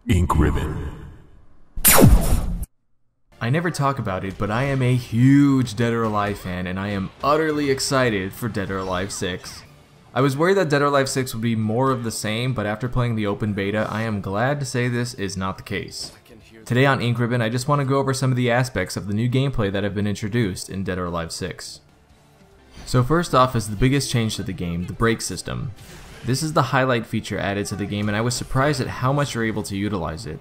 Ink Ribbon. I never talk about it, but I am a huge Dead or Alive fan, and I am utterly excited for Dead or Alive 6. I was worried that Dead or Alive 6 would be more of the same, but after playing the open beta, I am glad to say this is not the case. Today on Ink Ribbon, I just want to go over some of the aspects of the new gameplay that have been introduced in Dead or Alive 6. So first off is the biggest change to the game, the brake system. This is the highlight feature added to the game, and I was surprised at how much you're able to utilize it.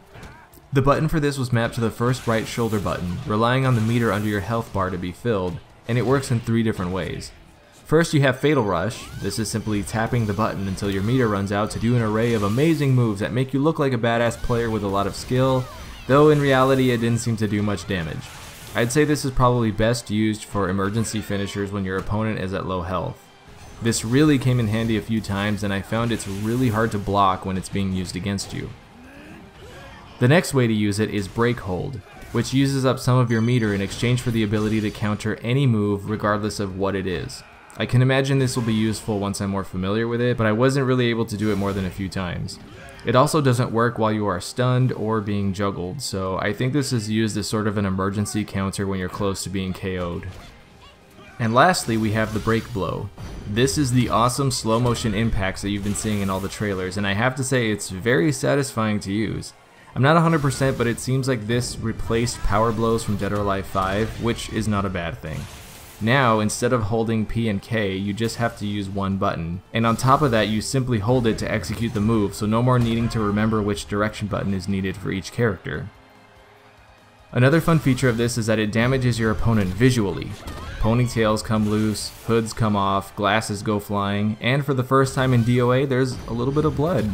The button for this was mapped to the first right shoulder button, relying on the meter under your health bar to be filled, and it works in 3 different ways. First, you have Fatal Rush. This is simply tapping the button until your meter runs out to do an array of amazing moves that make you look like a badass player with a lot of skill, though in reality it didn't seem to do much damage. I'd say this is probably best used for emergency finishers when your opponent is at low health. This really came in handy a few times, and I found it's really hard to block when it's being used against you. The next way to use it is Break Hold, which uses up some of your meter in exchange for the ability to counter any move regardless of what it is. I can imagine this will be useful once I'm more familiar with it, but I wasn't really able to do it more than a few times. It also doesn't work while you are stunned or being juggled, so I think this is used as sort of an emergency counter when you're close to being KO'd. And lastly, we have the Break Blow. This is the awesome slow motion impacts that you've been seeing in all the trailers, and I have to say it's very satisfying to use. I'm not 100%, but it seems like this replaced power blows from Dead or Alive 5, which is not a bad thing. Now, instead of holding P and K, you just have to use one button, and on top of that you simply hold it to execute the move, so no more needing to remember which direction button is needed for each character. Another fun feature of this is that it damages your opponent visually. Ponytails come loose, hoods come off, glasses go flying, and for the first time in DOA there's a little bit of blood.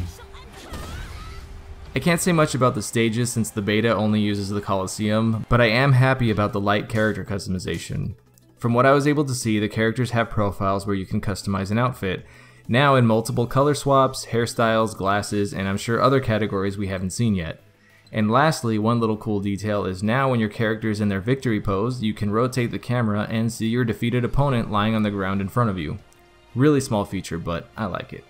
I can't say much about the stages since the beta only uses the Coliseum, but I am happy about the light character customization. From what I was able to see, the characters have profiles where you can customize an outfit, now in multiple color swaps, hairstyles, glasses, and I'm sure other categories we haven't seen yet. And lastly, one little cool detail is now when your character is in their victory pose, you can rotate the camera and see your defeated opponent lying on the ground in front of you. Really small feature, but I like it.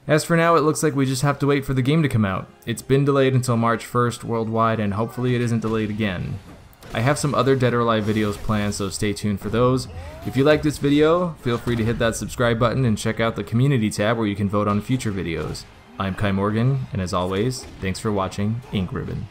As for now, it looks like we just have to wait for the game to come out. It's been delayed until March 1st worldwide, and hopefully it isn't delayed again. I have some other Dead or Alive videos planned, so stay tuned for those. If you like this video, feel free to hit that subscribe button and check out the community tab where you can vote on future videos. I'm Kai Morgan, and as always, thanks for watching Ink Ribbon.